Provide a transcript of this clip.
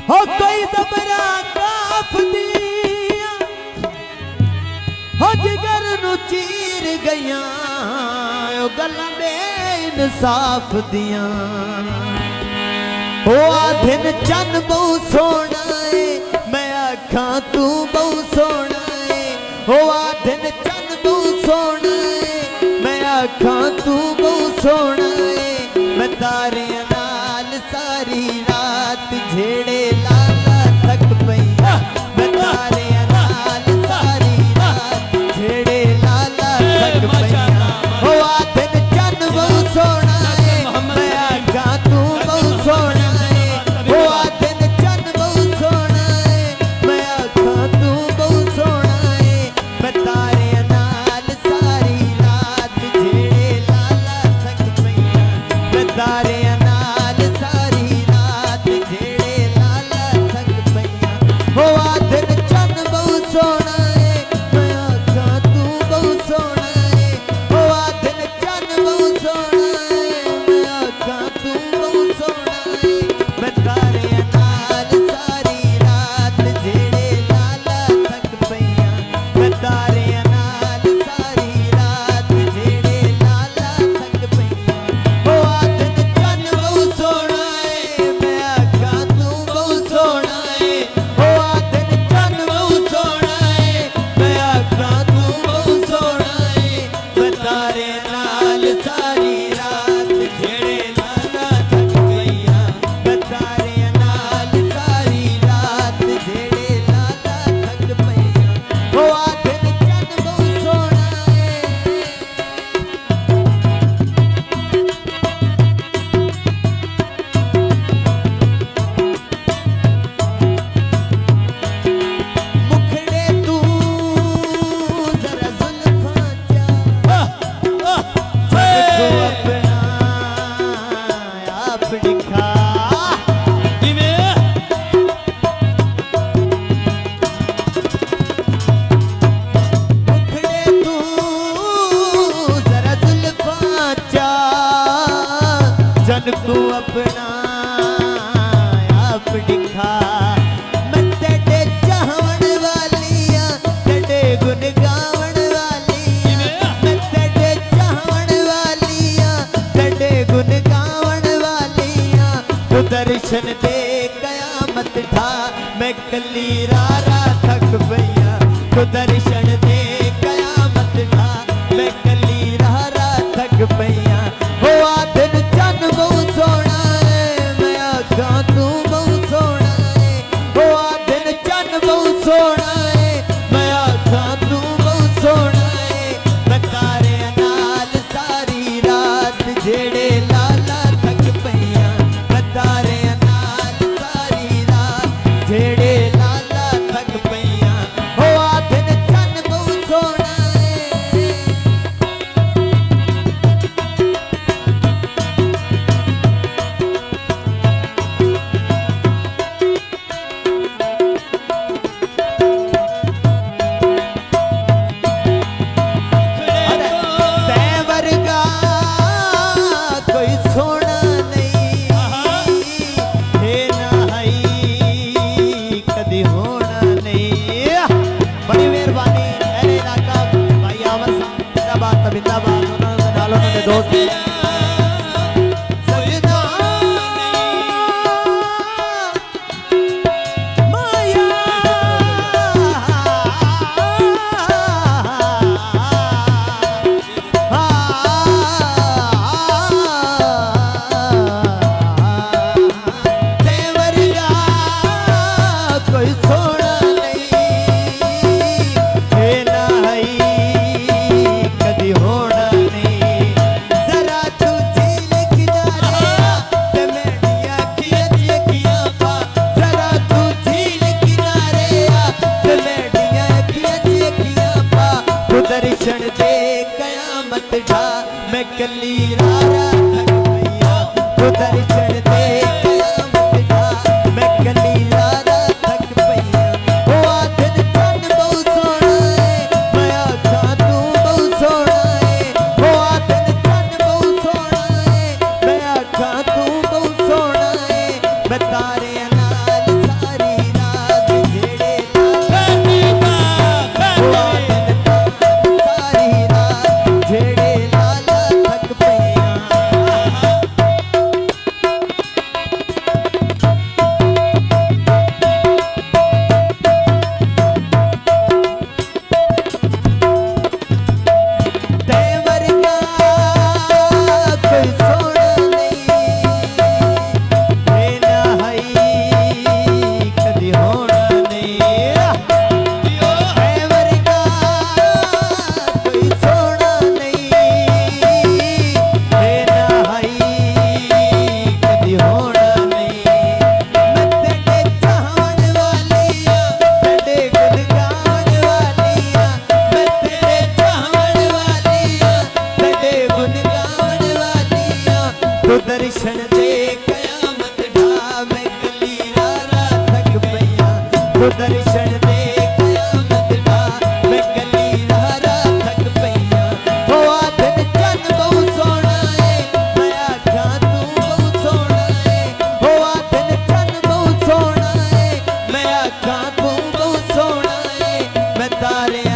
हो कोई दबरा काफ दिया हो जिगर नू चीर गया गल्लां बेइंसाफ दिया हो आधिन चन बहु सोना है मैं आखा तू बहु सोना है हो आधिन चन बहु सोना है मैं आखा तू बहु सोना है मैं तारे नाल सारी रात झेड़े लाला थक पईया मैं तारे नाल सारी रात झेड़े लाला थक पईया हो आधिन चन बहु सोना है मैं आखा तू बहु सोना है हो आधिन चन बहु सोना है मैं आखा तू बहु सोना है मैं तारे नाल सारी रात झेड़े लाला थक पईया मैं तारे नाल सारी रात झेड़े लाला थक पईया हो आधिन चन बहु सोना है मैं आखा तू बहु सोना है हो आधिन चन बहु सोना है मैं आखा तू बहु सोना है मैं तारे नाल सारी रात झेड़े लाला थक पईया मैं तारे नाल सारी रात झेड़े लाला थक पईया हो आधिन चन बहु सोना है मैं आखा तू बहु सोना है हो आधिन चन बहु सोना है मैं आखा तू बहु सोना है मैं तारे नाल सारी रात झेड़े लाला थक पईया मैं तारे नाल सारी रात झेड़े लाला थक पईया हो आधिन चन बहु सोना है मुखड़े तू जरा जुल्फां जा तू अपना आप दिखा मुखड़े तू जरा जुल्फां जा जन तू अपना आप दिखा मैं तेरे चाहवन वालियां तेरे गुन गावन वालियां मैं तेरे चाहवन वालियां तेरे गुन गावन वालियां तू दर्शन दे कयामत ढा मैं कली रारा थक पईया तू दर्शन दे कयामत ढा मैं कली रारा थक पईया हो आधिन चन बहु सोना है मैं आखा तू बहु सोना है हो आधिन चन बहु सोना है मैं आखा तू बहु सोना है मैं तारे नाल सारी रात झेड़े लाला थक पईया मैं तारे नाल सारी रात झेड़े लाला थक पईया हो आधिन चन बहु सोना है तै वर्गा कोई सोना नहीं हे ना हई कदी होना नहीं बड़ी मेहरबानी अहले इलाका भाई आवर साहब जिंदाबाद तबिंदाबाद उन्होंने डालो उन्होंने दोस्त सजना माया ते वर्गा कोई सोना नहीं हे ना हई कदी होना नहीं जरा तू झील किनारे ते मेरिया अखियां अखियां पा जरा तू झील किनारे ते मेरिया अखियां अखियां पा तू दर्शन दे कयामत ढा मैं कली रारा थक पईया तू दर्शन दे कयामत ढा मैं कली रारा थक पईया हो आधिन चन बहु सोना है मैं आखा सारिया